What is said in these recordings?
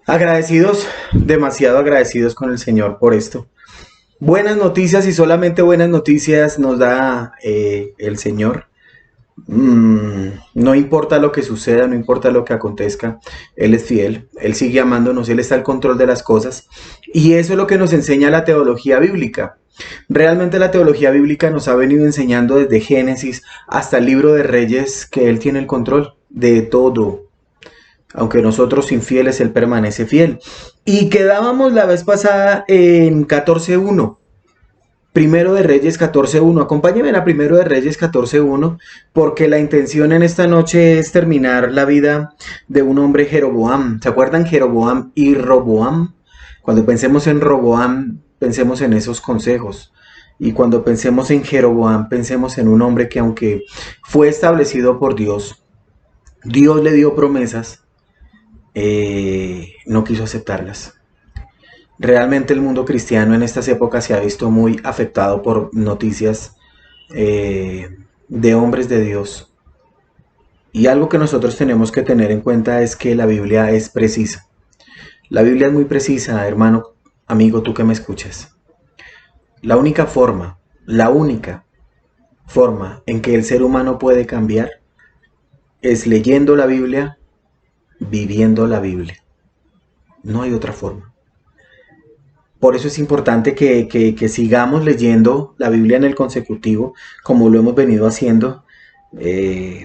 Agradecidos, demasiado agradecidos con el Señor por esto. Buenas noticias y solamente buenas noticias nos da el Señor. No importa lo que suceda, no importa lo que acontezca, Él es fiel, Él sigue amándonos, Él está al control de las cosas. Y eso es lo que nos enseña la teología bíblica. Realmente la teología bíblica nos ha venido enseñando desde Génesis hasta el libro de Reyes que Él tiene el control de todo. Aunque nosotros infieles, Él permanece fiel. Y quedábamos la vez pasada en 14.1. Primero de Reyes 14.1. Acompáñenme a Primero de Reyes 14.1, porque la intención en esta noche es terminar la vida de un hombre Jeroboam. ¿Se acuerdan Jeroboam y Roboam? Cuando pensemos en Roboam, pensemos en esos consejos. Y cuando pensemos en Jeroboam, pensemos en un hombre que aunque fue establecido por Dios, Dios le dio promesas, no quiso aceptarlas. Realmente el mundo cristiano en estas épocas se ha visto muy afectado por noticias de hombres de Dios. Y algo que nosotros tenemos que tener en cuenta es que la Biblia es precisa. La Biblia es muy precisa, hermano, amigo, tú que me escuchas. La única forma en que el ser humano puede cambiar es leyendo la Biblia, viviendo la Biblia. No hay otra forma. Por eso es importante que sigamos leyendo la Biblia en el consecutivo, como lo hemos venido haciendo.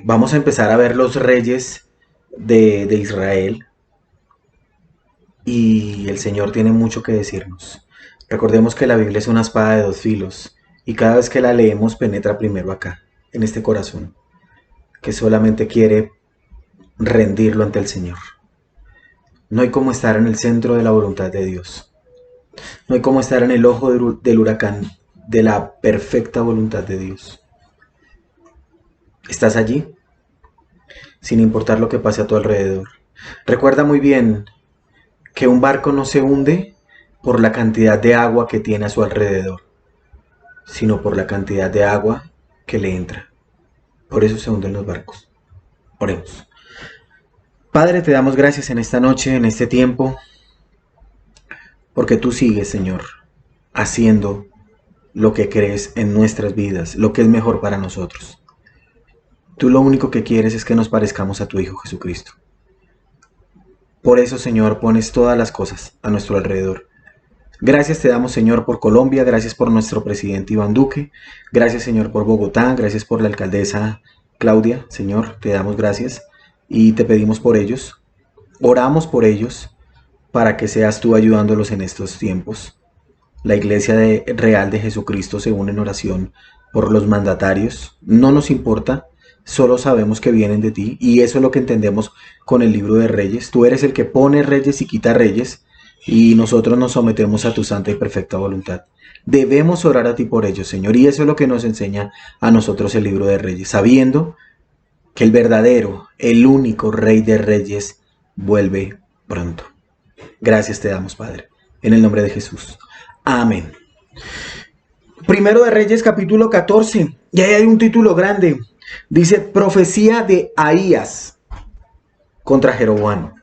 Vamos a empezar a ver los reyes de Israel y el Señor tiene mucho que decirnos. Recordemos que la Biblia es una espada de dos filos y cada vez que la leemos penetra primero acá, en este corazón, que solamente quiere rendirlo ante el Señor. No hay como estar en el centro de la voluntad de Dios. No hay como estar en el ojo del huracán de la perfecta voluntad de Dios. Estás allí, sin importar lo que pase a tu alrededor. Recuerda muy bien que un barco no se hunde por la cantidad de agua que tiene a su alrededor, sino por la cantidad de agua que le entra. Por eso se hunden los barcos. Oremos. Padre, te damos gracias en esta noche, en este tiempo, porque tú sigues, Señor, haciendo lo que crees en nuestras vidas, lo que es mejor para nosotros. Tú lo único que quieres es que nos parezcamos a tu Hijo Jesucristo. Por eso, Señor, pones todas las cosas a nuestro alrededor. Gracias te damos, Señor, por Colombia, gracias por nuestro presidente Iván Duque, gracias, Señor, por Bogotá, gracias por la alcaldesa Claudia, Señor, te damos gracias y te pedimos por ellos. Oramos por ellos para que seas tú ayudándolos en estos tiempos. La Iglesia Real de Jesucristo se une en oración por los mandatarios. No nos importa, solo sabemos que vienen de ti y eso es lo que entendemos con el libro de Reyes. Tú eres el que pone reyes y quita reyes y nosotros nos sometemos a tu santa y perfecta voluntad. Debemos orar a ti por ellos, Señor, y eso es lo que nos enseña a nosotros el libro de Reyes, sabiendo que el verdadero, el único Rey de Reyes vuelve pronto. Gracias te damos, Padre, en el nombre de Jesús. Amén. Primero de Reyes, capítulo 14. Y ahí hay un título grande. Dice, profecía de Ahías contra Jeroboam.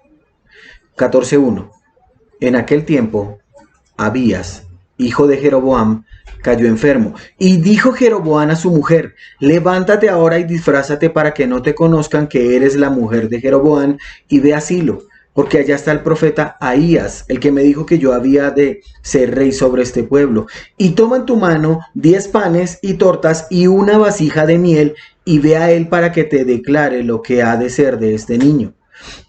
14.1. En aquel tiempo, Abías, hijo de Jeroboam, cayó enfermo. Y dijo Jeroboam a su mujer, levántate ahora y disfrázate para que no te conozcan que eres la mujer de Jeroboam y ve a Silo, porque allá está el profeta Ahías, el que me dijo que yo había de ser rey sobre este pueblo. Y toma en tu mano 10 panes y tortas y una vasija de miel, y ve a él para que te declare lo que ha de ser de este niño.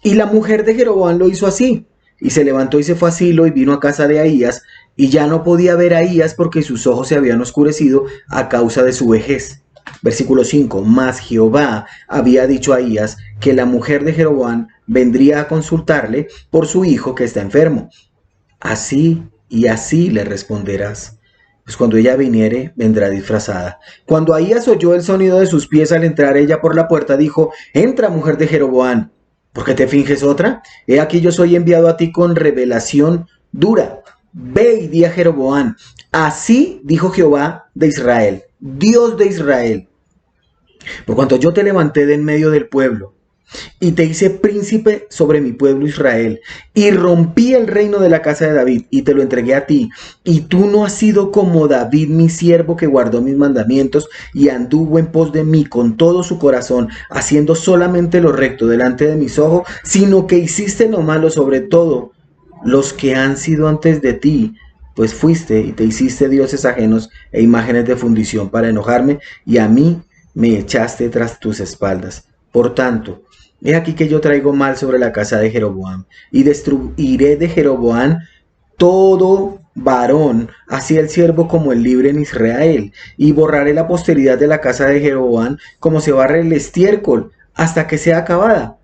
Y la mujer de Jeroboam lo hizo así, y se levantó y se fue a Silo y vino a casa de Ahías, y ya no podía ver a Ahías porque sus ojos se habían oscurecido a causa de su vejez. Versículo 5. Mas Jehová había dicho a Ahías que la mujer de Jeroboam vendría a consultarle por su hijo que está enfermo. Así y así le responderás. Pues cuando ella viniere, vendrá disfrazada. Cuando Ahías oyó el sonido de sus pies al entrar ella por la puerta, dijo, entra, mujer de Jeroboam, ¿por qué te finges otra? He aquí yo soy enviado a ti con revelación dura. Ve y di a Jeroboam, así dijo Jehová de Israel, Dios de Israel, por cuanto yo te levanté de en medio del pueblo y te hice príncipe sobre mi pueblo Israel, y rompí el reino de la casa de David, y te lo entregué a ti, y tú no has sido como David mi siervo, que guardó mis mandamientos, y anduvo en pos de mí con todo su corazón, haciendo solamente lo recto delante de mis ojos, sino que hiciste lo malo sobre todo los que han sido antes de ti, pues fuiste y te hiciste dioses ajenos e imágenes de fundición para enojarme, y a mí me echaste tras tus espaldas. Por tanto, he aquí que yo traigo mal sobre la casa de Jeroboam, y destruiré de Jeroboam todo varón, así el siervo como el libre en Israel, y borraré la posteridad de la casa de Jeroboam como se barre el estiércol, hasta que sea acabada.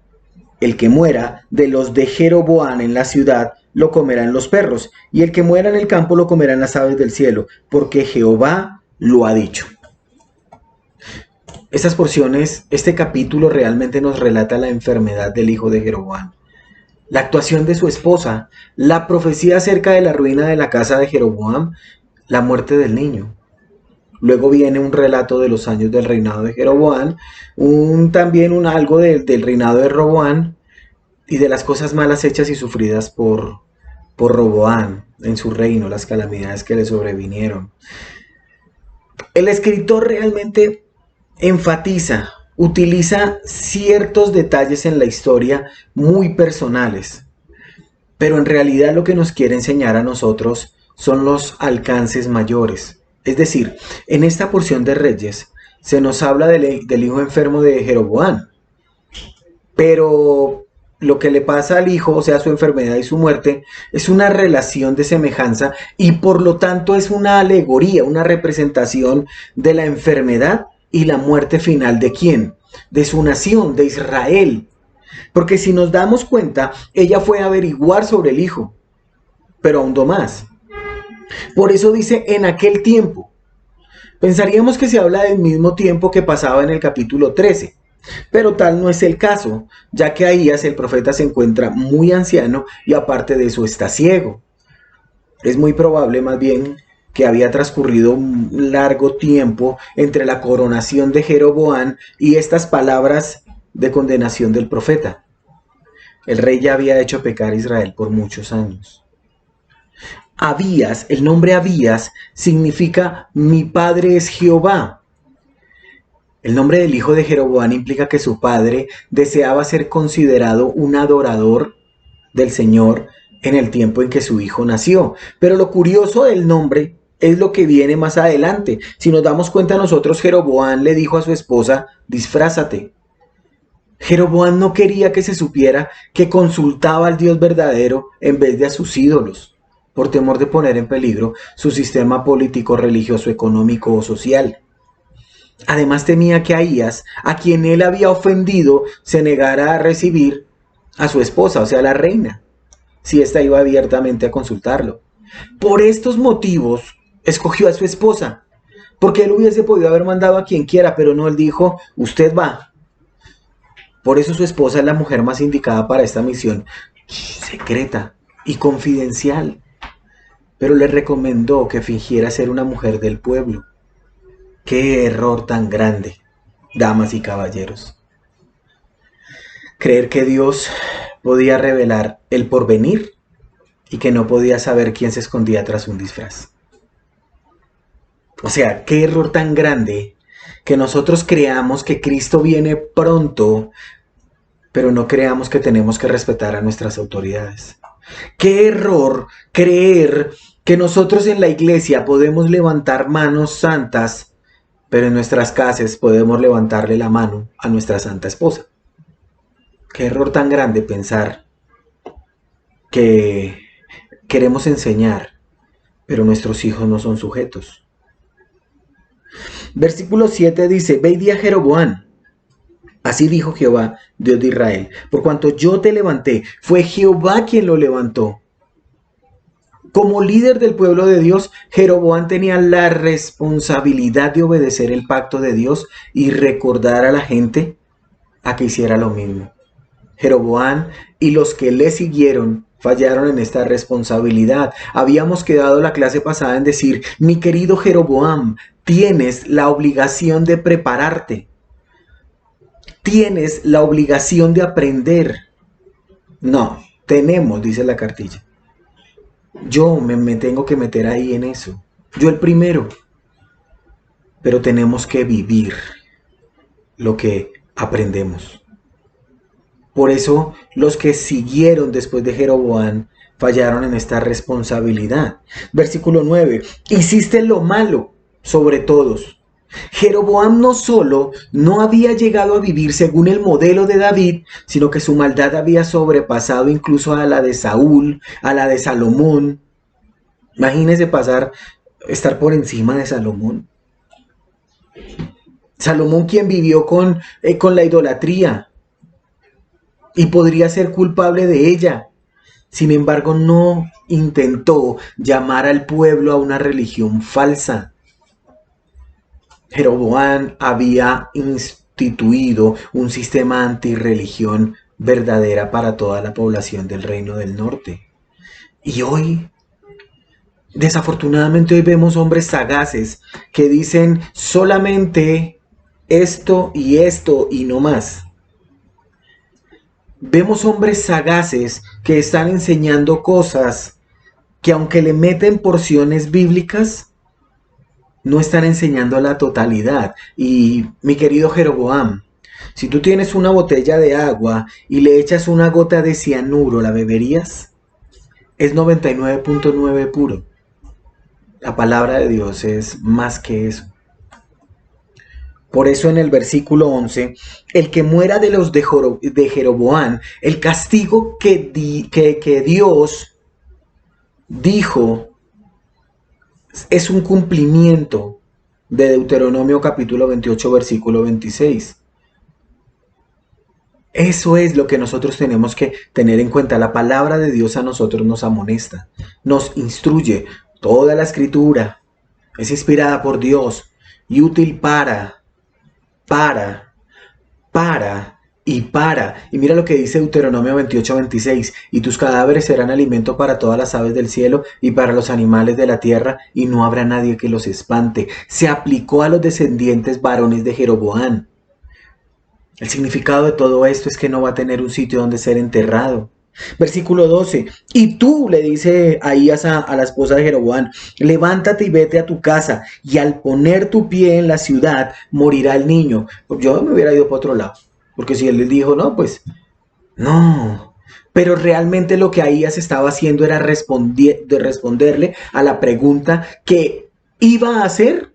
El que muera de los de Jeroboam en la ciudad, lo comerán los perros, y el que muera en el campo lo comerán las aves del cielo, porque Jehová lo ha dicho. Estas porciones, este capítulo realmente nos relata la enfermedad del hijo de Jeroboam, la actuación de su esposa, la profecía acerca de la ruina de la casa de Jeroboam, la muerte del niño. Luego viene un relato de los años del reinado de Jeroboam, también algo del reinado de Roboam y de las cosas malas hechas y sufridas por Roboam en su reino, las calamidades que le sobrevinieron. El escritor realmente enfatiza, utiliza ciertos detalles en la historia muy personales, pero en realidad lo que nos quiere enseñar a nosotros son los alcances mayores. Es decir, en esta porción de Reyes se nos habla del hijo enfermo de Jeroboam, pero lo que le pasa al hijo, o sea, su enfermedad y su muerte, es una relación de semejanza y por lo tanto es una alegoría, una representación de la enfermedad y la muerte final de ¿quién? De su nación, de Israel. Porque si nos damos cuenta, ella fue a averiguar sobre el hijo, pero ahondó más. Por eso dice en aquel tiempo. Pensaríamos que se habla del mismo tiempo que pasaba en el capítulo 13. Pero tal no es el caso, ya que Ahías el profeta se encuentra muy anciano y aparte de eso está ciego. Es muy probable más bien que había transcurrido un largo tiempo entre la coronación de Jeroboam y estas palabras de condenación del profeta. El rey ya había hecho pecar a Israel por muchos años. Abías, el nombre Abías significa mi padre es Jehová. El nombre del hijo de Jeroboam implica que su padre deseaba ser considerado un adorador del Señor en el tiempo en que su hijo nació. Pero lo curioso del nombre es lo que viene más adelante. Si nos damos cuenta nosotros, Jeroboam le dijo a su esposa, disfrázate. Jeroboam no quería que se supiera que consultaba al Dios verdadero en vez de a sus ídolos, por temor de poner en peligro su sistema político, religioso, económico o social. Además temía que Ahías, a quien él había ofendido, se negara a recibir a su esposa, o sea, la reina, si ésta iba abiertamente a consultarlo. Por estos motivos, escogió a su esposa, porque él hubiese podido haber mandado a quien quiera, pero no, él dijo, usted va. Por eso su esposa es la mujer más indicada para esta misión secreta y confidencial, pero le recomendó que fingiera ser una mujer del pueblo. ¡Qué error tan grande, damas y caballeros! Creer que Dios podía revelar el porvenir y que no podía saber quién se escondía tras un disfraz. O sea, qué error tan grande que nosotros creamos que Cristo viene pronto, pero no creamos que tenemos que respetar a nuestras autoridades. Qué error creer que nosotros en la iglesia podemos levantar manos santas, pero en nuestras casas podemos levantarle la mano a nuestra santa esposa. Qué error tan grande pensar que queremos enseñar, pero nuestros hijos no son sujetos. Versículo 7 dice, ve y di a Jeroboam, así dijo Jehová, Dios de Israel, por cuanto yo te levanté, fue Jehová quien lo levantó. Como líder del pueblo de Dios, Jeroboam tenía la responsabilidad de obedecer el pacto de Dios y recordar a la gente a que hiciera lo mismo. Jeroboam y los que le siguieron fallaron en esta responsabilidad. Habíamos quedado la clase pasada en decir, mi querido Jeroboam, tienes la obligación de prepararte. tienes la obligación de aprender. No, tenemos, dice la cartilla. Yo me tengo que meter ahí en eso. Yo el primero. Pero tenemos que vivir lo que aprendemos. Por eso los que siguieron después de Jeroboam fallaron en esta responsabilidad. Versículo 9. Hiciste lo malo sobre todos. Jeroboam no solo no había llegado a vivir según el modelo de David, sino que su maldad había sobrepasado incluso a la de Saúl, a la de Salomón. Imagínense estar por encima de Salomón. Salomón, quien vivió con la idolatría y podría ser culpable de ella. Sin embargo, no intentó llamar al pueblo a una religión falsa. Jeroboam había instituido un sistema antirreligión verdadera para toda la población del Reino del Norte. Y hoy, desafortunadamente, hoy vemos hombres sagaces que dicen solamente esto y no más. Vemos hombres sagaces que están enseñando cosas que, aunque le meten porciones bíblicas, no están enseñando la totalidad. Y mi querido Jeroboam, si tú tienes una botella de agua y le echas una gota de cianuro, ¿la beberías? Es 99.9 puro. La palabra de Dios es más que eso. Por eso en el versículo 11, el que muera de los de Jeroboam, el castigo que Dios dijo es un cumplimiento de Deuteronomio capítulo 28, versículo 26. Eso es lo que nosotros tenemos que tener en cuenta. La palabra de Dios a nosotros nos amonesta, nos instruye. Toda la escritura es inspirada por Dios y útil para. Y mira lo que dice Deuteronomio 28, 26. Y tus cadáveres serán alimento para todas las aves del cielo y para los animales de la tierra, y no habrá nadie que los espante. Se aplicó a los descendientes varones de Jeroboam. El significado de todo esto es que no va a tener un sitio donde ser enterrado. Versículo 12. Y tú, le dice Ahías a la esposa de Jeroboam, levántate y vete a tu casa, y al poner tu pie en la ciudad morirá el niño. Yo me hubiera ido para otro lado, porque si él les dijo no, pues no. Pero realmente lo que Ahías estaba haciendo era responderle a la pregunta que iba a hacer,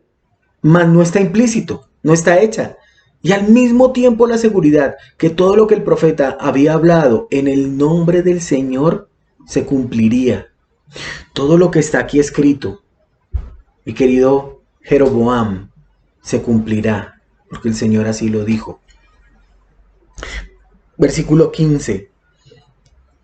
mas no está implícito, no está hecha. Y al mismo tiempo la seguridad que todo lo que el profeta había hablado en el nombre del Señor se cumpliría. Todo lo que está aquí escrito, mi querido Jeroboam, se cumplirá, porque el Señor así lo dijo. Versículo 15.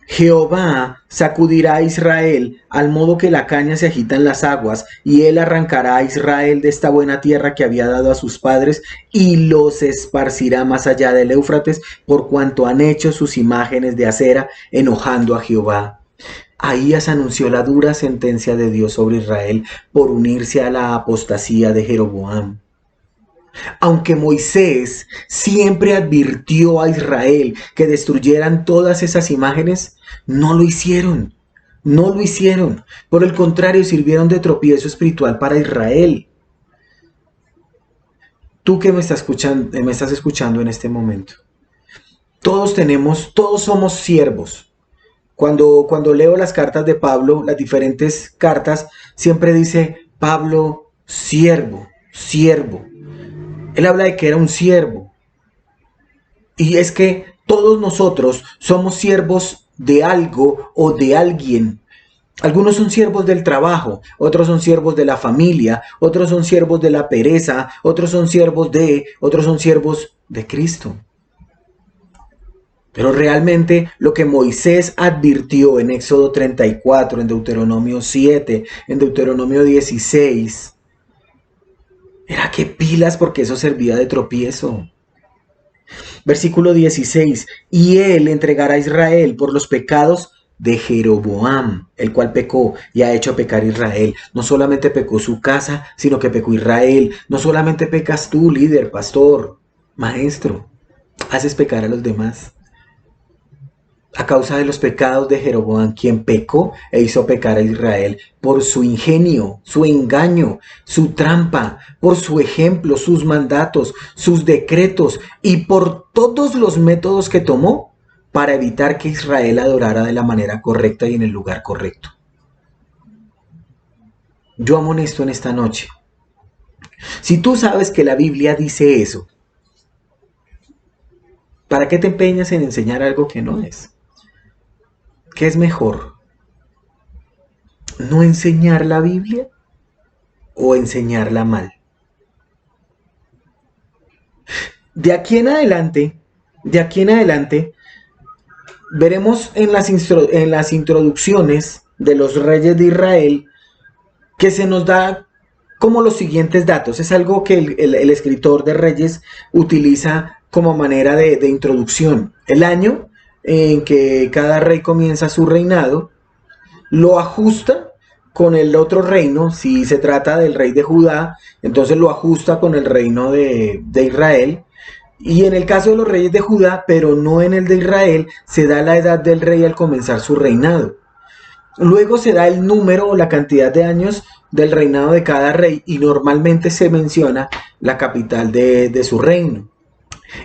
Jehová sacudirá a Israel al modo que la caña se agita en las aguas, y él arrancará a Israel de esta buena tierra que había dado a sus padres, y los esparcirá más allá del Éufrates, por cuanto han hecho sus imágenes de acera, enojando a Jehová. Ahías anunció la dura sentencia de Dios sobre Israel por unirse a la apostasía de Jeroboam. Aunque Moisés siempre advirtió a Israel que destruyeran todas esas imágenes, no lo hicieron. No lo hicieron. Por el contrario, sirvieron de tropiezo espiritual para Israel. Tú que me estás escuchando en este momento. Todos somos siervos. Cuando leo las cartas de Pablo, las diferentes cartas, siempre dice Pablo, siervo. Él habla de que era un siervo. Y es que todos nosotros somos siervos de algo o de alguien. Algunos son siervos del trabajo, otros son siervos de la familia, otros son siervos de la pereza, otros son siervos de Cristo. Pero realmente lo que Moisés advirtió en Éxodo 34, en Deuteronomio 7, en Deuteronomio 16, era que pilas, porque eso servía de tropiezo. Versículo 16. Y él entregará a Israel por los pecados de Jeroboam, el cual pecó y ha hecho pecar a Israel. No solamente pecó su casa, sino que pecó Israel. No solamente pecas tú, líder, pastor, maestro. haces pecar a los demás. A causa de los pecados de Jeroboam, quien pecó e hizo pecar a Israel por su ingenio, su engaño, su trampa, por su ejemplo, sus mandatos, sus decretos y por todos los métodos que tomó para evitar que Israel adorara de la manera correcta y en el lugar correcto. Yo amonesto en esta noche. Si tú sabes que la Biblia dice eso, ¿para qué te empeñas en enseñar algo que no es? ¿Qué es mejor? ¿No enseñar la Biblia o enseñarla mal? De aquí en adelante, veremos en las introducciones de los reyes de Israel que se nos da como los siguientes datos. Es algo que el escritor de Reyes utiliza como manera de introducción. El año en que cada rey comienza su reinado, lo ajusta con el otro reino. Si se trata del rey de Judá, entonces lo ajusta con el reino de Israel. Y en el caso de los reyes de Judá, pero no en el de Israel, se da la edad del rey al comenzar su reinado. Luego se da el número o la cantidad de años del reinado de cada rey y normalmente se menciona la capital de su reino.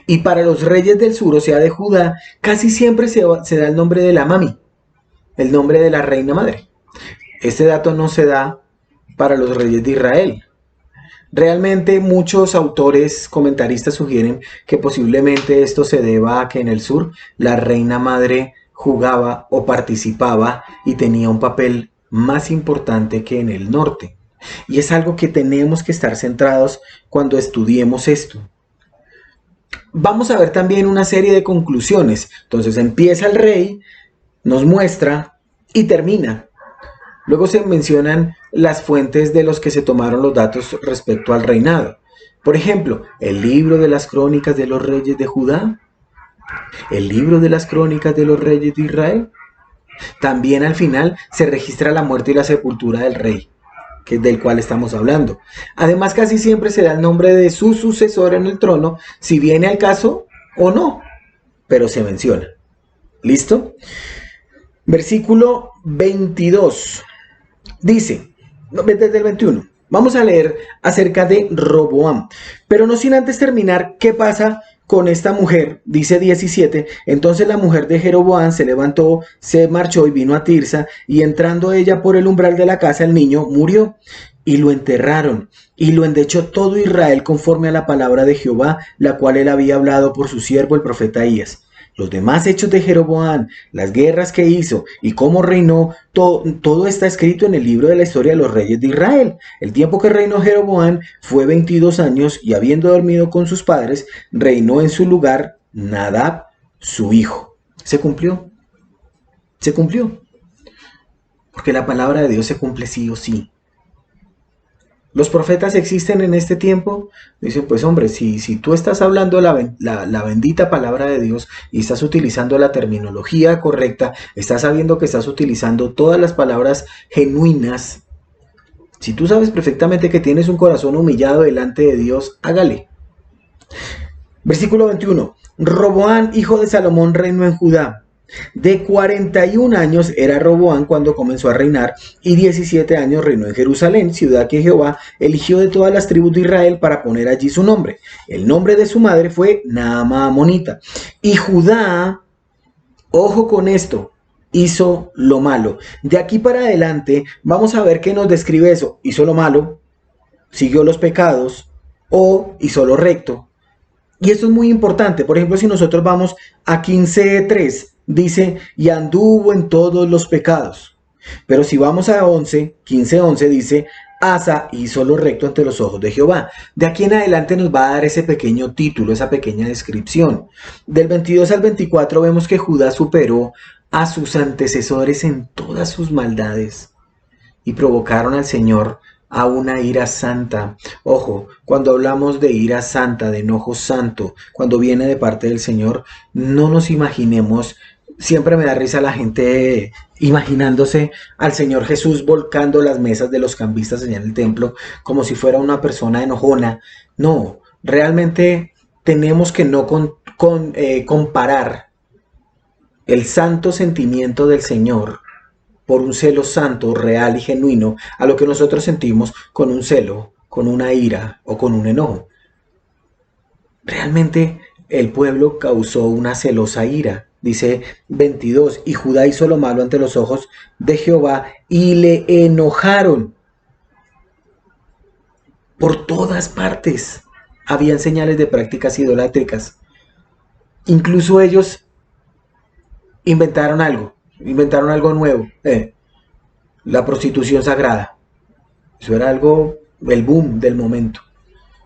Y para los reyes del sur, o sea de Judá, casi siempre se da el nombre de la mami, el nombre de la reina madre. Este dato no se da para los reyes de Israel. Realmente muchos autores comentaristas sugieren que posiblemente esto se deba a que en el sur la reina madre jugaba o participaba y tenía un papel más importante que en el norte. Y es algo que tenemos que estar centrados cuando estudiemos esto. Vamos a ver también una serie de conclusiones. Entonces empieza el rey, nos muestra y termina. Luego se mencionan las fuentes de los que se tomaron los datos respecto al reinado. Por ejemplo, el libro de las crónicas de los reyes de Judá, el libro de las crónicas de los reyes de Israel. También al final se registra la muerte y la sepultura del rey, que es del cual estamos hablando. Además, casi siempre se da el nombre de su sucesor en el trono, si viene al caso o no, pero se menciona. ¿Listo? Versículo 22. Dice, desde el 21, vamos a leer acerca de Roboam, pero no sin antes terminar qué pasa con esta mujer. Dice 17, entonces la mujer de Jeroboam se levantó, se marchó y vino a Tirsa, y entrando ella por el umbral de la casa, el niño murió, y lo enterraron, y lo endechó todo Israel conforme a la palabra de Jehová, la cual él había hablado por su siervo el profeta Ahías. Los demás hechos de Jeroboam, las guerras que hizo y cómo reinó, todo está escrito en el libro de la historia de los reyes de Israel. El tiempo que reinó Jeroboam fue 22 años y habiendo dormido con sus padres, reinó en su lugar Nadab, su hijo. ¿Se cumplió? Se cumplió. Porque la palabra de Dios se cumple sí o sí. ¿Los profetas existen en este tiempo? Dicen, pues hombre, si tú estás hablando la bendita palabra de Dios y estás utilizando la terminología correcta, estás sabiendo que estás utilizando todas las palabras genuinas, si tú sabes perfectamente que tienes un corazón humillado delante de Dios, hágale. Versículo 21. Roboam, hijo de Salomón, reinó en Judá. De 41 años era Roboam cuando comenzó a reinar, y 17 años reinó en Jerusalén, ciudad que Jehová eligió de todas las tribus de Israel para poner allí su nombre. El nombre de su madre fue Naama Amonita. Y Judá, ojo con esto, hizo lo malo. De aquí para adelante vamos a ver qué nos describe eso. Hizo lo malo, siguió los pecados o hizo lo recto. Y esto es muy importante. Por ejemplo, si nosotros vamos a 15:3, dice, y anduvo en todos los pecados. Pero si vamos a 15:11, dice, Asa hizo lo recto ante los ojos de Jehová. De aquí en adelante nos va a dar ese pequeño título, esa pequeña descripción. Del 22 al 24 vemos que Judá superó a sus antecesores en todas sus maldades y provocaron al Señor a una ira santa. Ojo, cuando hablamos de ira santa, de enojo santo, cuando viene de parte del Señor, no nos imaginemos. Siempre me da risa la gente imaginándose al Señor Jesús volcando las mesas de los cambistas allá en el templo como si fuera una persona enojona. No, realmente tenemos que no comparar el santo sentimiento del Señor por un celo santo, real y genuino, a lo que nosotros sentimos con un celo, con una ira o con un enojo. Realmente el pueblo causó una celosa ira. Dice 22, y Judá hizo lo malo ante los ojos de Jehová y le enojaron. Por todas partes habían señales de prácticas idolátricas. Incluso ellos inventaron algo nuevo, la prostitución sagrada. Eso era algo, el boom del momento,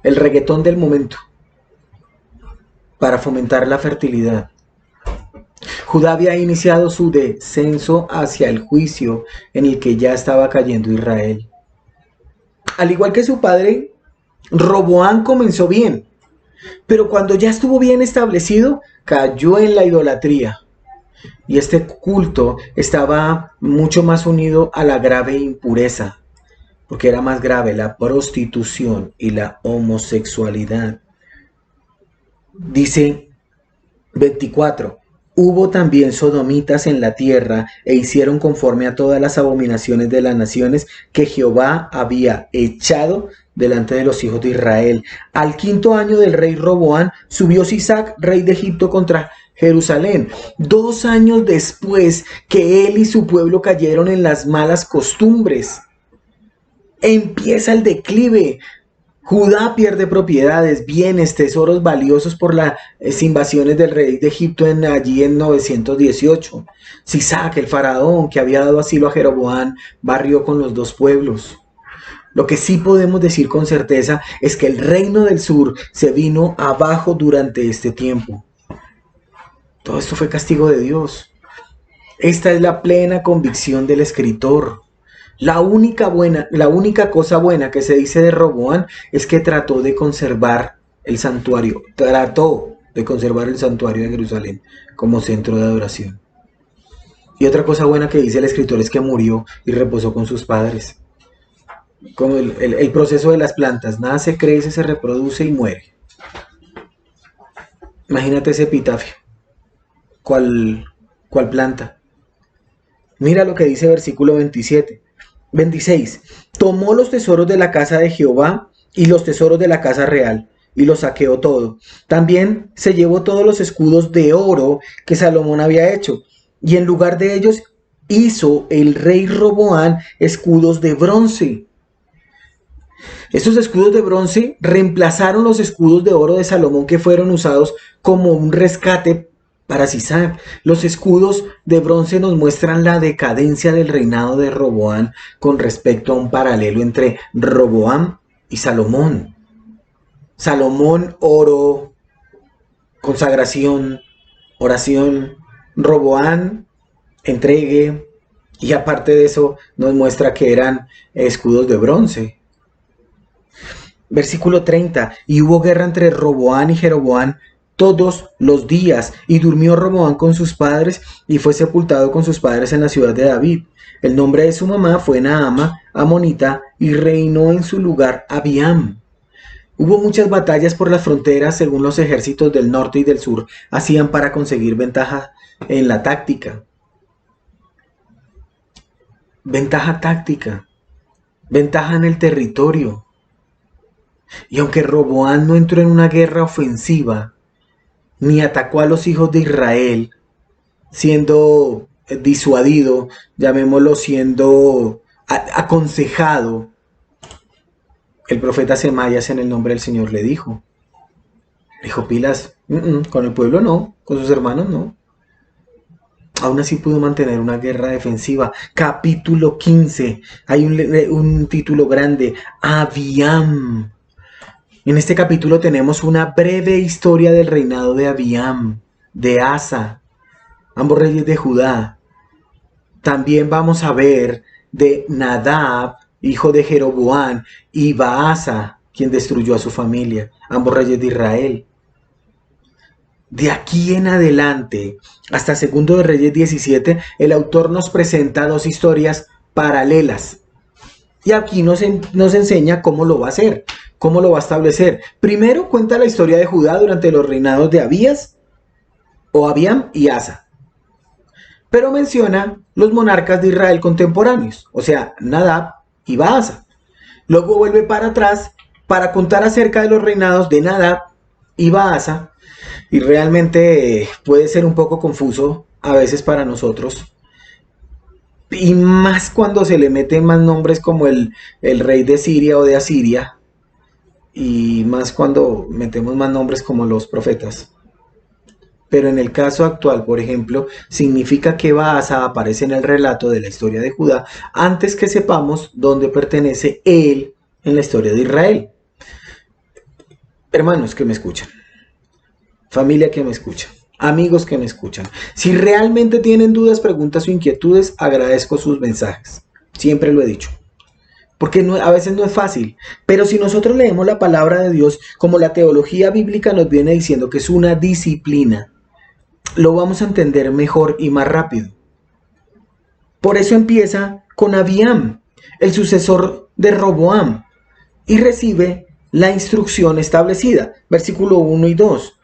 el reggaetón del momento, para fomentar la fertilidad. Judá había iniciado su descenso hacia el juicio en el que ya estaba cayendo Israel. Al igual que su padre, Roboán comenzó bien, pero cuando ya estuvo bien establecido, cayó en la idolatría. Y este culto estaba mucho más unido a la grave impureza, porque era más grave la prostitución y la homosexualidad. Dice 24, hubo también sodomitas en la tierra e hicieron conforme a todas las abominaciones de las naciones que Jehová había echado delante de los hijos de Israel. Al 5.º año del rey Roboán subió Sisac, rey de Egipto, contra Jerusalén. 2 años después que él y su pueblo cayeron en las malas costumbres. Empieza el declive. Judá pierde propiedades, bienes, tesoros valiosos por las invasiones del rey de Egipto allí en 918. Sisac, el faraón que había dado asilo a Jeroboam, barrió con los 2 pueblos. Lo que sí podemos decir con certeza es que el reino del sur se vino abajo durante este tiempo. Todo esto fue castigo de Dios. Esta es la plena convicción del escritor. La única cosa buena que se dice de Roboán es que trató de conservar el santuario de Jerusalén como centro de adoración. Y otra cosa buena que dice el escritor es que murió y reposó con sus padres. Como el proceso de las plantas, nace, crece, se reproduce y muere. Imagínate ese epitafio. ¿Cuál planta? Mira lo que dice versículo 26. Tomó los tesoros de la casa de Jehová y los tesoros de la casa real, y los saqueó todo. También se llevó todos los escudos de oro que Salomón había hecho, y en lugar de ellos hizo el rey Roboán escudos de bronce. Estos escudos de bronce reemplazaron los escudos de oro de Salomón que fueron usados como un rescate para Sisac. Los escudos de bronce nos muestran la decadencia del reinado de Roboam con respecto a un paralelo entre Roboam y Salomón. Salomón, oro, consagración, oración. Roboam, entregue. Y aparte de eso nos muestra que eran escudos de bronce. Versículo 30. Y hubo guerra entre Roboam y Jeroboam todos los días, y durmió Roboam con sus padres, y fue sepultado con sus padres en la ciudad de David. El nombre de su mamá fue Naama, amonita, y reinó en su lugar Abiam. Hubo muchas batallas por las fronteras, según los ejércitos del norte y del sur hacían para conseguir ventaja en la táctica. Ventaja táctica, ventaja en el territorio. Y aunque Roboam no entró en una guerra ofensiva, ni atacó a los hijos de Israel, siendo disuadido, llamémoslo, siendo aconsejado, el profeta Semaías en el nombre del Señor le dijo, Pilas, con el pueblo no, con sus hermanos no. Aún así pudo mantener una guerra defensiva. Capítulo 15, hay un título grande, Abiam. En este capítulo tenemos una breve historia del reinado de Abiam, de Asa, ambos reyes de Judá. También vamos a ver de Nadab, hijo de Jeroboam, y Baasa, quien destruyó a su familia, ambos reyes de Israel. De aquí en adelante, hasta Segundo de Reyes 17, el autor nos presenta 2 historias paralelas. Y aquí nos enseña cómo lo va a hacer, cómo lo va a establecer. Primero cuenta la historia de Judá durante los reinados de Abías, o Abiam y Asa. Pero menciona los monarcas de Israel contemporáneos, o sea, Nadab y Baasa. Luego vuelve para atrás para contar acerca de los reinados de Nadab y Baasa, y realmente puede ser un poco confuso a veces para nosotros, y más cuando se le meten más nombres como el rey de Siria o de Asiria, y más cuando metemos más nombres como los profetas. Pero en el caso actual, por ejemplo, significa que Baasa aparece en el relato de la historia de Judá antes que sepamos dónde pertenece él en la historia de Israel. Hermanos que me escuchan, familia que me escucha, amigos que me escuchan, si realmente tienen dudas, preguntas o inquietudes, agradezco sus mensajes. Siempre lo he dicho. Porque a veces no es fácil, pero si nosotros leemos la palabra de Dios como la teología bíblica nos viene diciendo que es una disciplina, lo vamos a entender mejor y más rápido. Por eso empieza con Abiam, el sucesor de Roboam, y recibe la instrucción establecida, versículo 1 y 2.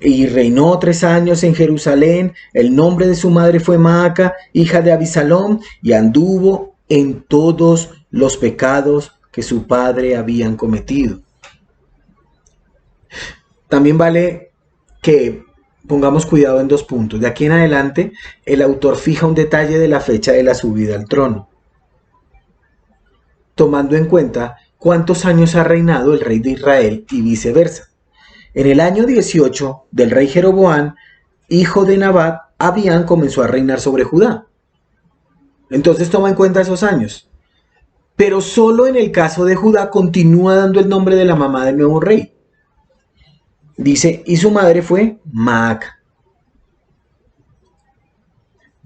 Y reinó 3 años en Jerusalén, el nombre de su madre fue Maaca, hija de Abisalom, y anduvo en todos los pecados que su padre habían cometido. También vale que pongamos cuidado en 2 puntos. De aquí en adelante, el autor fija un detalle de la fecha de la subida al trono, tomando en cuenta cuántos años ha reinado el rey de Israel y viceversa. En el año 18 del rey Jeroboam, hijo de Nabat, Abiam comenzó a reinar sobre Judá. Entonces toma en cuenta esos años. Pero solo en el caso de Judá continúa dando el nombre de la mamá del nuevo rey. Dice, y su madre fue Maaca.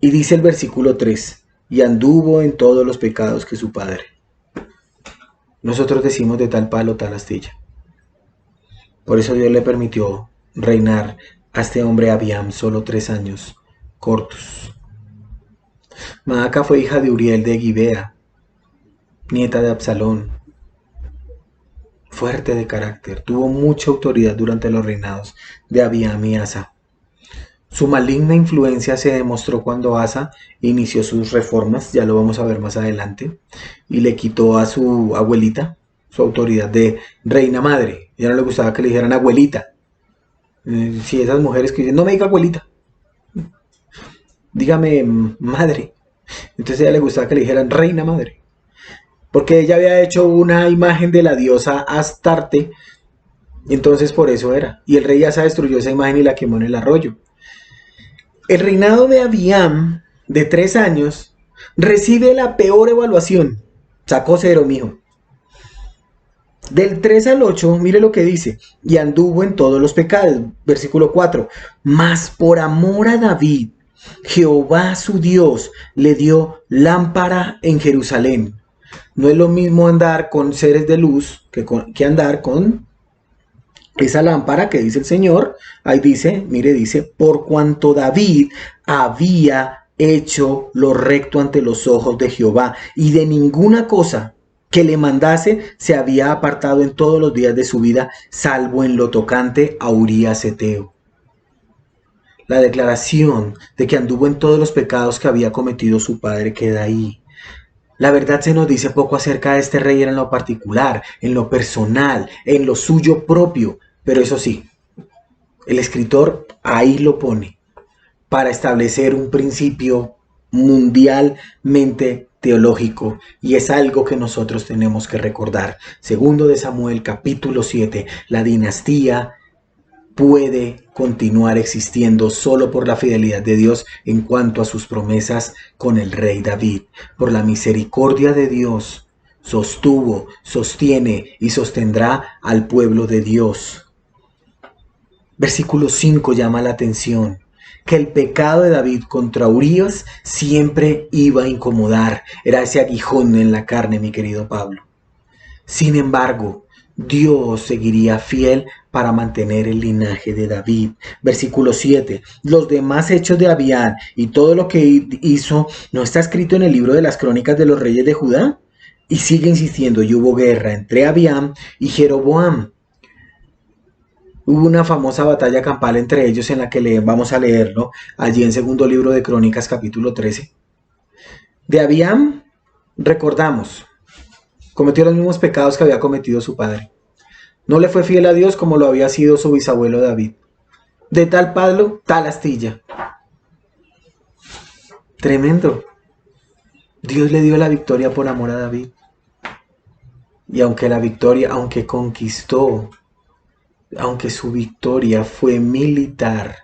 Y dice el versículo 3, y anduvo en todos los pecados que su padre. Nosotros decimos de tal palo, tal astilla. Por eso Dios le permitió reinar a este hombre Abiam solo 3 años cortos. Maaca fue hija de Uriel de Gibea, nieta de Absalón. Fuerte de carácter, tuvo mucha autoridad durante los reinados de Abiam y Asa. Su maligna influencia se demostró cuando Asa inició sus reformas, ya lo vamos a ver más adelante, y le quitó a su abuelita su autoridad de reina madre. Ya no le gustaba que le dijeran abuelita. Si esas mujeres que dicen, no me diga abuelita, dígame madre. Entonces a ella le gustaba que le dijeran reina madre, porque ella había hecho una imagen de la diosa Astarte, y entonces por eso era. Y el rey Asa destruyó esa imagen y la quemó en el arroyo. El reinado de Abiam, de 3 años, recibe la peor evaluación. Sacó 0, mijo. Del 3 al 8, mire lo que dice. Y anduvo en todos los pecados. Versículo 4. Mas por amor a David, Jehová su Dios le dio lámpara en Jerusalén. No es lo mismo andar con seres de luz que andar con esa lámpara que dice el Señor. Ahí dice, mire, dice, por cuanto David había hecho lo recto ante los ojos de Jehová, y de ninguna cosa que le mandase se había apartado en todos los días de su vida, salvo en lo tocante a Urías Eteo. La declaración de que anduvo en todos los pecados que había cometido su padre queda ahí. La verdad se nos dice poco acerca de este rey en lo particular, en lo personal, en lo suyo propio, pero eso sí, el escritor ahí lo pone para establecer un principio mundialmente teológico, y es algo que nosotros tenemos que recordar. Segundo de Samuel capítulo 7, la dinastía puede continuar existiendo solo por la fidelidad de Dios en cuanto a sus promesas con el rey David. Por la misericordia de Dios sostuvo, sostiene y sostendrá al pueblo de Dios. Versículo 5 llama la atención, que el pecado de David contra Urías siempre iba a incomodar. Era ese aguijón en la carne, mi querido Pablo. Sin embargo, Dios seguiría fiel para mantener el linaje de David. Versículo 7. Los demás hechos de Abiam y todo lo que hizo, ¿no está escrito en el libro de las crónicas de los reyes de Judá? Y sigue insistiendo, y hubo guerra entre Abiam y Jeroboam. Hubo una famosa batalla campal entre ellos en la que vamos a leerlo allí en segundo libro de Crónicas capítulo 13. De Abiam, recordamos, cometió los mismos pecados que había cometido su padre. No le fue fiel a Dios como lo había sido su bisabuelo David. De tal palo, tal astilla. Tremendo. Dios le dio la victoria por amor a David. Y aunque conquistó, aunque su victoria fue militar,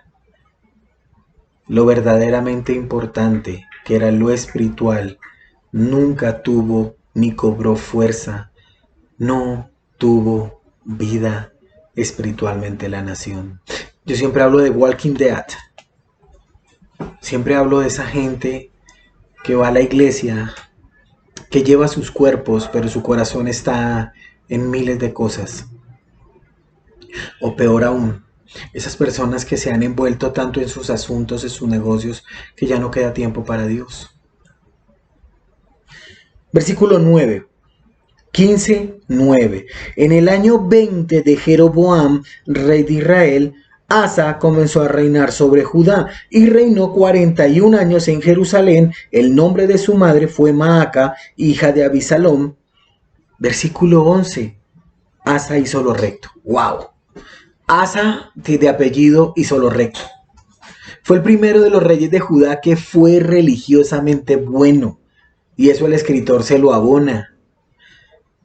lo verdaderamente importante, que era lo espiritual, nunca tuvo ni cobró fuerza, no tuvo vida espiritualmente la nación. Yo siempre hablo de Walking Dead, siempre hablo de esa gente que va a la iglesia, que lleva sus cuerpos, pero su corazón está en miles de cosas. O peor aún, esas personas que se han envuelto tanto en sus asuntos, en sus negocios, que ya no queda tiempo para Dios. Versículo 9. 15:9. En el año 20 de Jeroboam, rey de Israel, Asa comenzó a reinar sobre Judá y reinó 41 años en Jerusalén. El nombre de su madre fue Maaca, hija de Abisalom. Versículo 11. Asa hizo lo recto. ¡Wow! Asa, de apellido, hizo lo recto. Fue el primero de los reyes de Judá que fue religiosamente bueno. Y eso el escritor se lo abona.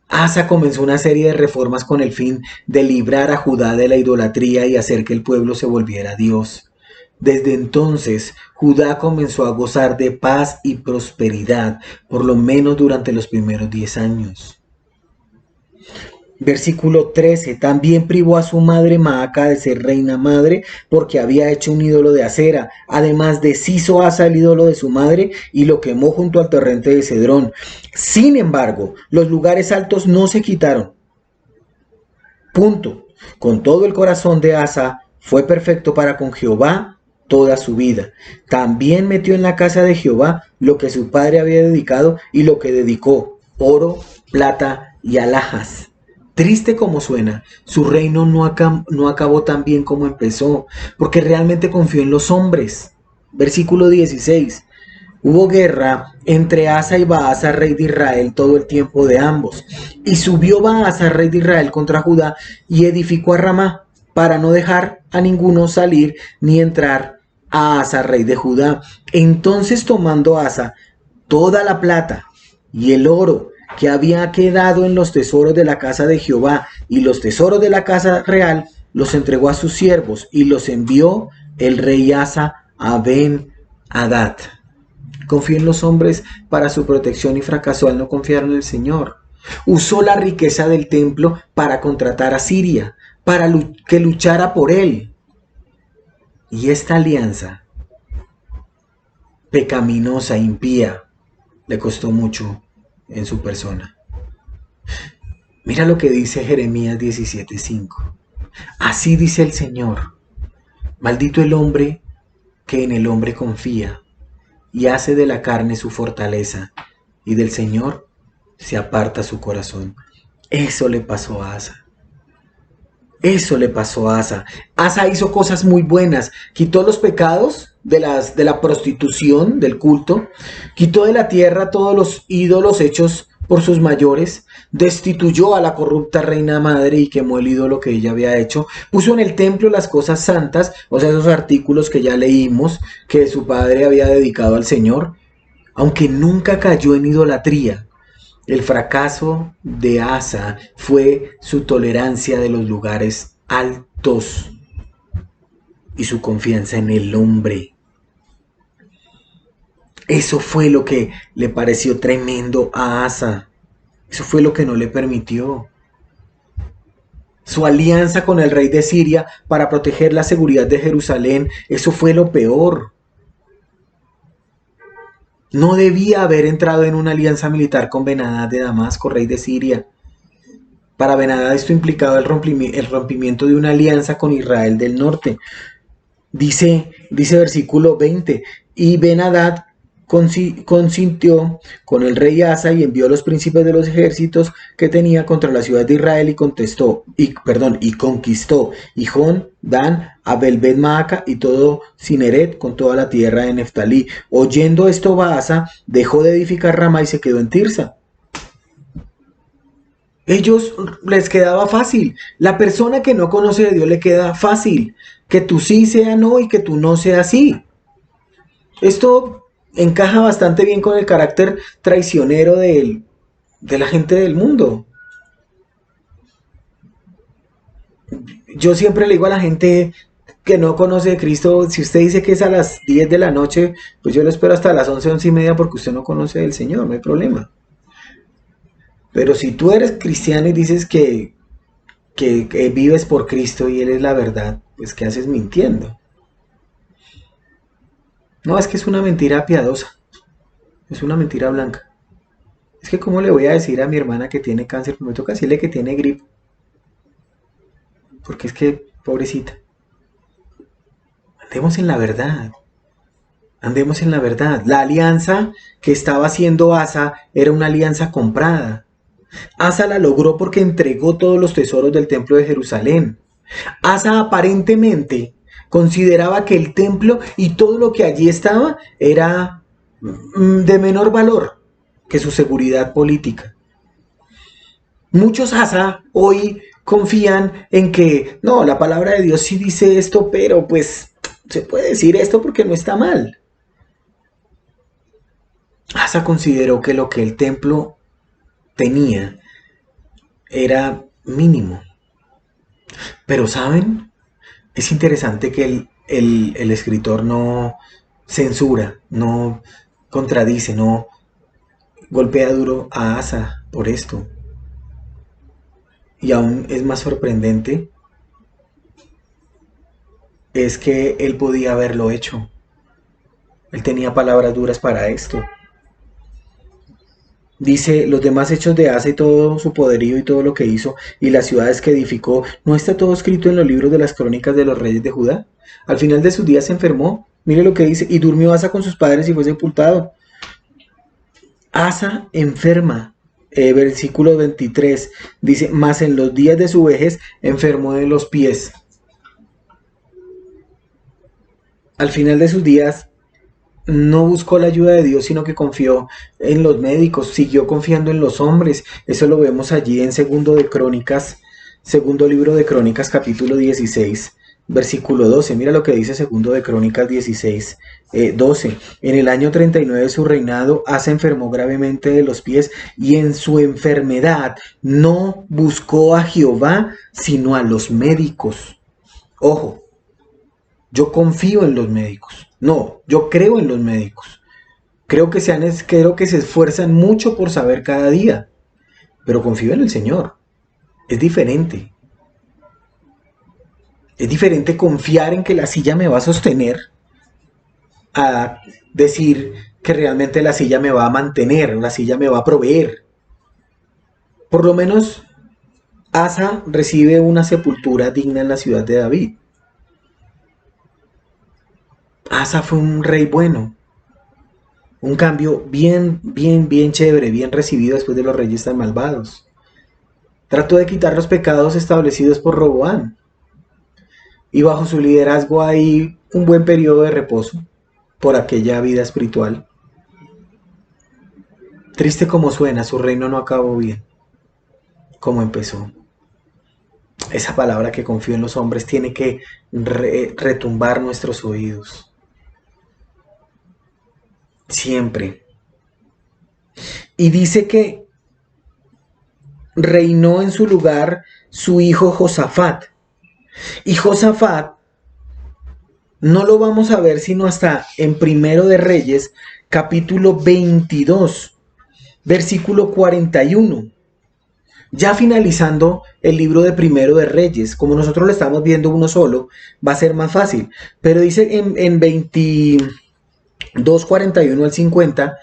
Asa comenzó una serie de reformas con el fin de librar a Judá de la idolatría y hacer que el pueblo se volviera a Dios. Desde entonces, Judá comenzó a gozar de paz y prosperidad, por lo menos durante los primeros 10 años. Versículo 13. También privó a su madre Maaca de ser reina madre porque había hecho un ídolo de acera. Además deshizo Asa el ídolo de su madre y lo quemó junto al torrente de Cedrón. Sin embargo, los lugares altos no se quitaron. Punto. Con todo el corazón de Asa fue perfecto para con Jehová toda su vida. También metió en la casa de Jehová lo que su padre había dedicado y lo que dedicó: oro, plata y alhajas. Triste como suena, su reino no acabó tan bien como empezó, porque realmente confió en los hombres. Versículo 16. Hubo guerra entre Asa y Baasa, rey de Israel, todo el tiempo de ambos. Y subió Baasa, rey de Israel, contra Judá y edificó a Ramá, para no dejar a ninguno salir ni entrar a Asa, rey de Judá. Entonces, tomando Asa toda la plata y el oro que había quedado en los tesoros de la casa de Jehová y los tesoros de la casa real, los entregó a sus siervos y los envió el rey Asa a Ben-Hadad. Confió en los hombres para su protección y fracasó al no confiar en el Señor. Usó la riqueza del templo para contratar a Siria, para que luchara por él. Y esta alianza pecaminosa, impía, le costó mucho en su persona. Mira lo que dice Jeremías 17:5. Así dice el Señor: maldito el hombre que en el hombre confía y hace de la carne su fortaleza, y del Señor se aparta su corazón. Eso le pasó a Asa. Eso le pasó a Asa. Asa hizo cosas muy buenas. Quitó los pecados de la prostitución, del culto. Quitó de la tierra todos los ídolos hechos por sus mayores. Destituyó a la corrupta reina madre y quemó el ídolo que ella había hecho. Puso en el templo las cosas santas, o sea, esos artículos que ya leímos, que su padre había dedicado al Señor. Aunque nunca cayó en idolatría, el fracaso de Asa fue su tolerancia de los lugares altos y su confianza en el hombre. Eso fue lo que le pareció tremendo a Asa. Eso fue lo que no le permitió. Su alianza con el rey de Siria para proteger la seguridad de Jerusalén, eso fue lo peor. No debía haber entrado en una alianza militar con Ben-Hadad de Damasco, rey de Siria. Para Ben-Hadad esto implicaba el rompimiento de una alianza con Israel del norte. Dice versículo 20, y Ben-Hadad consintió con el rey Asa y envió los príncipes de los ejércitos que tenía contra la ciudad de Israel y conquistó Hijón, Dan, Abel Bet Maaca y todo Cineret con toda la tierra de Neftalí. Oyendo esto, Baasa dejó de edificar Ramá y se quedó en Tirsa. Ellos les quedaba fácil. La persona que no conoce de Dios le queda fácil. Que tú sí sea no y que tú no sea sí. Esto encaja bastante bien con el carácter traicionero de la gente del mundo. Yo siempre le digo a la gente que no conoce de Cristo, si usted dice que es a las 10 de la noche, pues yo lo espero hasta las 11, 11 y media porque usted no conoce del Señor, no hay problema. Pero si tú eres cristiano y dices que vives por Cristo y Él es la verdad, pues ¿qué haces mintiendo? No, es que es una mentira piadosa, es una mentira blanca. Es que ¿cómo le voy a decir a mi hermana que tiene cáncer? Me toca decirle que tiene gripe. Porque es que, pobrecita, andemos en la verdad. Andemos en la verdad. La alianza que estaba haciendo Asa era una alianza comprada. Asa la logró porque entregó todos los tesoros del templo de Jerusalén. Asa aparentemente consideraba que el templo y todo lo que allí estaba era de menor valor que su seguridad política. Muchos Asa hoy confían en que, no, la palabra de Dios sí dice esto, pero pues se puede decir esto porque no está mal. Asa consideró que lo que el templo tenía era mínimo. Pero ¿saben? Es interesante que el escritor no censura, no contradice, no golpea duro a Asa por esto. Y aún es más sorprendente es que él podía haberlo hecho. Él tenía palabras duras para esto. Dice, los demás hechos de Asa y todo su poderío y todo lo que hizo y las ciudades que edificó, ¿no está todo escrito en los libros de las crónicas de los reyes de Judá? Al final de sus días se enfermó. Mire lo que dice, y durmió Asa con sus padres y fue sepultado. Asa enferma. Versículo 23 dice, mas en los días de su vejez enfermó de los pies. Al final de sus días no buscó la ayuda de Dios, sino que confió en los médicos, siguió confiando en los hombres. Eso lo vemos allí en segundo libro de Crónicas, capítulo 16, versículo 12. Mira lo que dice segundo de Crónicas 16, 12. En el año 39 de su reinado, Asa enfermó gravemente de los pies y en su enfermedad no buscó a Jehová, sino a los médicos. Ojo, yo confío en los médicos. No, yo creo en los médicos. Creo que se esfuerzan mucho por saber cada día. Pero confío en el Señor. Es diferente. Es diferente confiar en que la silla me va a sostener a decir que realmente la silla me va a mantener, la silla me va a proveer. Por lo menos Asa recibe una sepultura digna en la ciudad de David. Asa fue un rey bueno. Un cambio bien chévere, bien recibido después de los reyes tan malvados. Trató de quitar los pecados establecidos por Roboam. Y bajo su liderazgo hay un buen periodo de reposo por aquella vida espiritual. Triste como suena, su reino no acabó bien, como empezó. Esa palabra que confío en los hombres tiene que retumbar nuestros oídos. Siempre. Y dice que reinó en su lugar su hijo Josafat. Y Josafat no lo vamos a ver sino hasta en Primero de Reyes, capítulo 22, versículo 41. Ya finalizando el libro de Primero de Reyes, como nosotros lo estamos viendo uno solo, va a ser más fácil. Pero dice en 22, 41 al 50,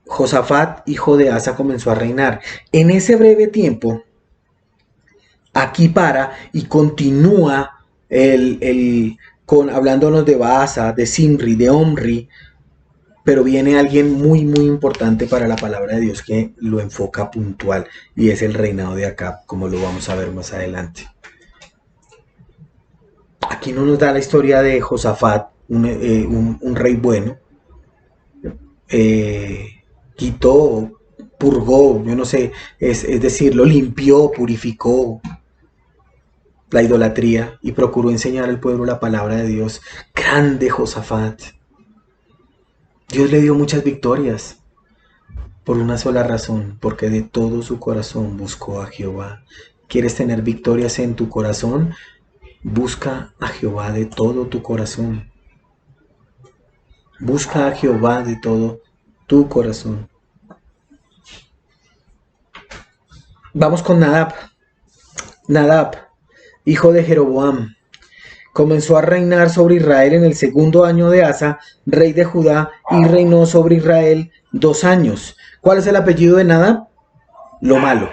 Josafat, hijo de Asa, comenzó a reinar. En ese breve tiempo, aquí para y continúa hablándonos de Baasa, de Simri, de Omri, Pero viene alguien muy, muy importante para la palabra de Dios que lo enfoca puntual, y es el reinado de Acab, como lo vamos a ver más adelante. Aquí no nos da la historia de Josafat, un rey bueno. Quitó, purgó, yo no sé, es decir, lo limpió, purificó la idolatría y procuró enseñar al pueblo la palabra de Dios. Grande Josafat. Dios le dio muchas victorias por una sola razón, porque de todo su corazón buscó a Jehová. ¿Quieres tener victorias en tu corazón? Busca a Jehová de todo tu corazón. Busca a Jehová de todo tu corazón. Vamos con Nadab. Nadab, hijo de Jeroboam, comenzó a reinar sobre Israel en el segundo año de Asa, rey de Judá, y reinó sobre Israel 2 años. ¿Cuál es el apellido de Nadab? Lo malo.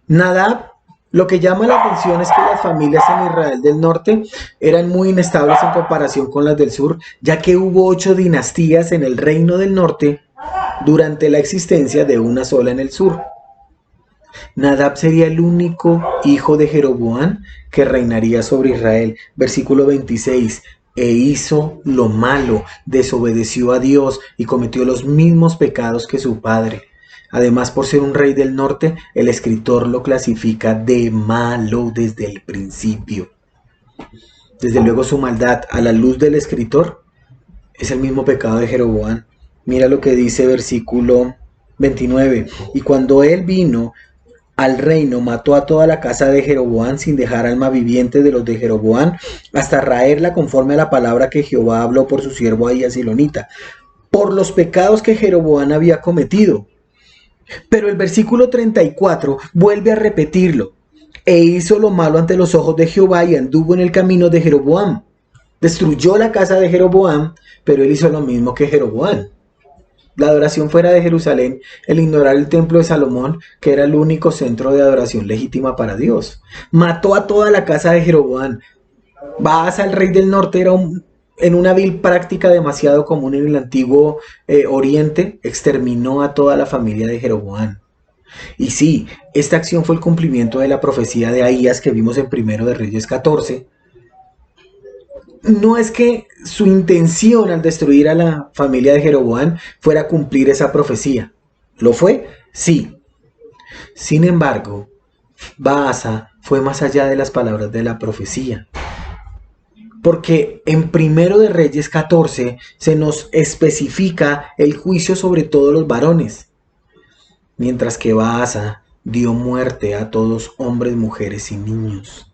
Nadab, lo que llama la atención es que las familias en Israel del norte eran muy inestables en comparación con las del sur, ya que hubo 8 dinastías en el reino del norte durante la existencia de una sola en el sur. Nadab sería el único hijo de Jeroboam que reinaría sobre Israel. Versículo 26. E hizo lo malo, desobedeció a Dios y cometió los mismos pecados que su padre. Además, por ser un rey del norte, el escritor lo clasifica de malo desde el principio. Desde luego su maldad, a la luz del escritor, es el mismo pecado de Jeroboam. Mira lo que dice versículo 29. Y cuando él vino al reino, mató a toda la casa de Jeroboam sin dejar alma viviente de los de Jeroboam, hasta raerla conforme a la palabra que Jehová habló por su siervo Ahías Silonita, por los pecados que Jeroboam había cometido. Pero el versículo 34 vuelve a repetirlo. E hizo lo malo ante los ojos de Jehová y anduvo en el camino de Jeroboam. Destruyó la casa de Jeroboam, pero él hizo lo mismo que Jeroboam. La adoración fuera de Jerusalén, el ignorar el templo de Salomón, que era el único centro de adoración legítima para Dios. Mató a toda la casa de Jeroboam. Baasa, el rey del norte, era en una vil práctica demasiado común en el antiguo Oriente, exterminó a toda la familia de Jeroboam. Y sí, esta acción fue el cumplimiento de la profecía de Ahías que vimos en 1 de Reyes 14. No es que su intención al destruir a la familia de Jeroboam fuera cumplir esa profecía. ¿Lo fue? Sí. Sin embargo, Baasa fue más allá de las palabras de la profecía. Porque en 1 de Reyes 14 se nos especifica el juicio sobre todos los varones, mientras que Baasa dio muerte a todos hombres, mujeres y niños.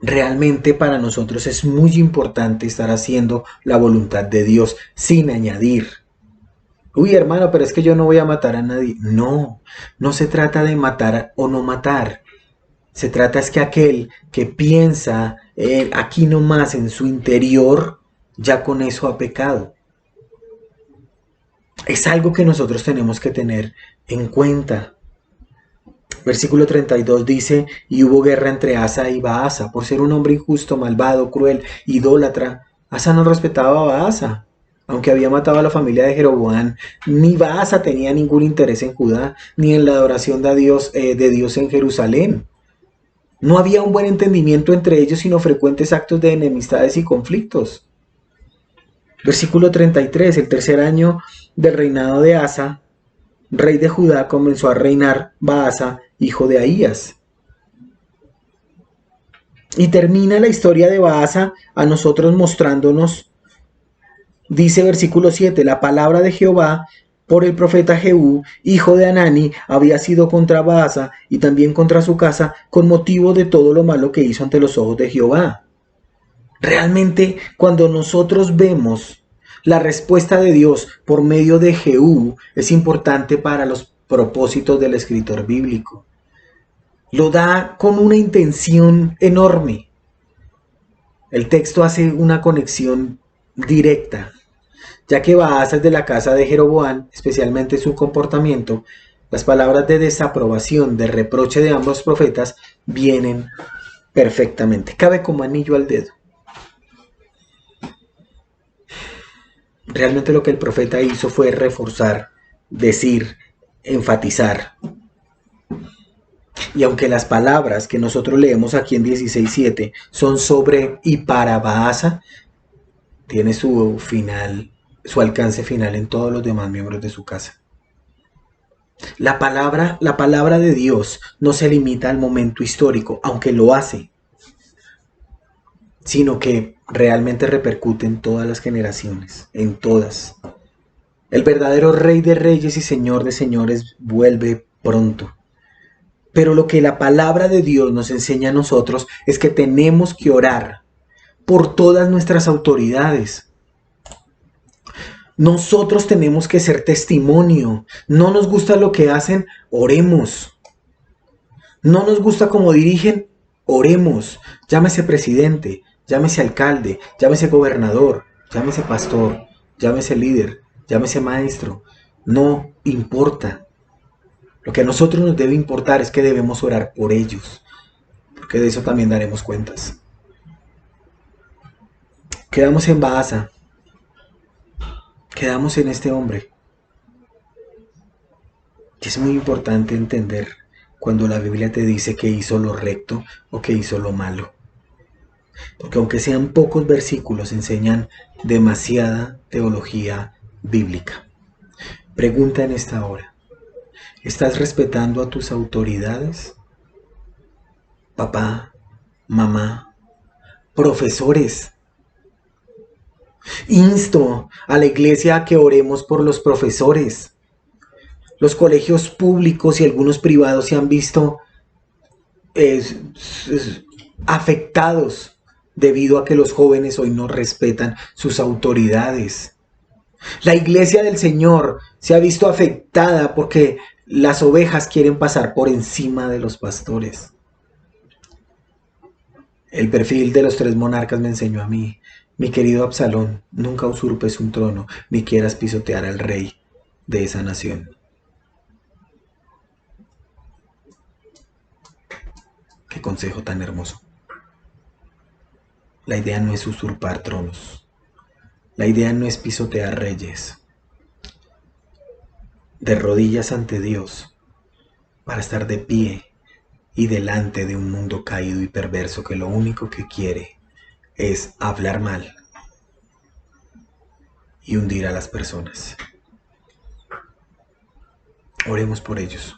Realmente para nosotros es muy importante estar haciendo la voluntad de Dios sin añadir. Uy, hermano, pero es que yo no voy a matar a nadie. No, no se trata de matar o no matar. Se trata es que aquel que piensa aquí nomás en su interior, ya con eso ha pecado. Es algo que nosotros tenemos que tener en cuenta. Versículo 32 dice, y hubo guerra entre Asa y Baasa, por ser un hombre injusto, malvado, cruel, idólatra. Asa no respetaba a Baasa, aunque había matado a la familia de Jeroboam. Ni Baasa tenía ningún interés en Judá, ni en la adoración de Dios en Jerusalén. No había un buen entendimiento entre ellos, sino frecuentes actos de enemistades y conflictos. Versículo 33, el tercer año del reinado de Asa, rey de Judá, comenzó a reinar Baasa, hijo de Ahías. Y termina la historia de Baasa a nosotros mostrándonos, dice versículo 7, la palabra de Jehová por el profeta Jehú, hijo de Anani, había sido contra Baasa y también contra su casa, con motivo de todo lo malo que hizo ante los ojos de Jehová. Realmente, cuando nosotros vemos la respuesta de Dios por medio de Jehú, es importante para los propósitos del escritor bíblico. Lo da con una intención enorme. El texto hace una conexión directa, ya que Baasa es de la casa de Jeroboam, especialmente su comportamiento. Las palabras de desaprobación, de reproche de ambos profetas vienen perfectamente. Cabe como anillo al dedo. Realmente lo que el profeta hizo fue reforzar, decir, enfatizar. Y aunque las palabras que nosotros leemos aquí en 16:7 son sobre y para Baasa, tiene su final, su alcance final en todos los demás miembros de su casa. La palabra de Dios no se limita al momento histórico, aunque lo hace, sino que realmente repercute en todas las generaciones, en todas. El verdadero Rey de Reyes y Señor de Señores vuelve pronto. Pero lo que la palabra de Dios nos enseña a nosotros es que tenemos que orar por todas nuestras autoridades. Nosotros tenemos que ser testimonio. No nos gusta lo que hacen, oremos. No nos gusta cómo dirigen, oremos. Llámese presidente, llámese alcalde, llámese gobernador, llámese pastor, llámese líder, llámese maestro. No importa. Lo que a nosotros nos debe importar es que debemos orar por ellos, porque de eso también daremos cuentas. Quedamos en Baasa, quedamos en este hombre. Y es muy importante entender cuando la Biblia te dice que hizo lo recto o que hizo lo malo. Porque aunque sean pocos versículos, enseñan demasiada teología bíblica. Pregunta en esta hora. ¿Estás respetando a tus autoridades? Papá, mamá, profesores. Insto a la iglesia a que oremos por los profesores. Los colegios públicos y algunos privados se han visto afectados debido a que los jóvenes hoy no respetan sus autoridades. La iglesia del Señor se ha visto afectada porque las ovejas quieren pasar por encima de los pastores. El perfil de los 3 monarcas me enseñó a mí: mi querido Absalón, nunca usurpes un trono ni quieras pisotear al rey de esa nación. Qué consejo tan hermoso. La idea no es usurpar tronos. La idea no es pisotear reyes. De rodillas ante Dios para estar de pie y delante de un mundo caído y perverso que lo único que quiere es hablar mal y hundir a las personas. Oremos por ellos,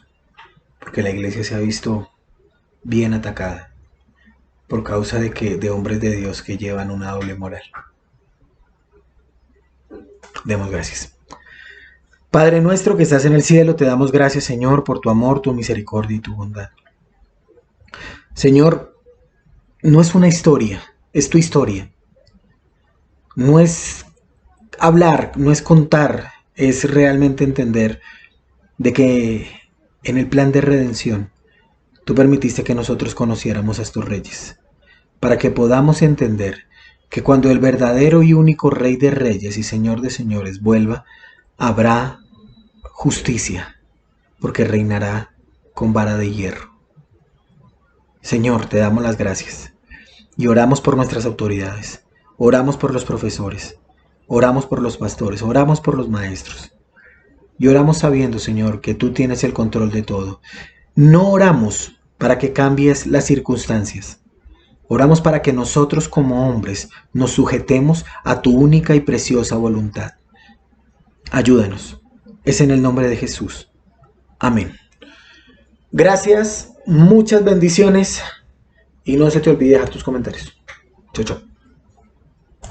porque la iglesia se ha visto bien atacada por causa de hombres de Dios que llevan una doble moral. Demos gracias. Padre nuestro que estás en el cielo, te damos gracias, Señor, por tu amor, tu misericordia y tu bondad. Señor, no es una historia, es tu historia. No es hablar, no es contar, es realmente entender de que en el plan de redención tú permitiste que nosotros conociéramos a estos reyes, para que podamos entender que cuando el verdadero y único Rey de Reyes y Señor de Señores vuelva, habrá justicia, porque reinará con vara de hierro. Señor, te damos las gracias y oramos por nuestras autoridades, oramos por los profesores, oramos por los pastores, oramos por los maestros y oramos sabiendo, Señor, que tú tienes el control de todo. No oramos para que cambies las circunstancias, oramos para que nosotros como hombres nos sujetemos a tu única y preciosa voluntad. Ayúdanos. Es en el nombre de Jesús. Amén. Gracias, muchas bendiciones y no se te olvide dejar tus comentarios. Chao, chao.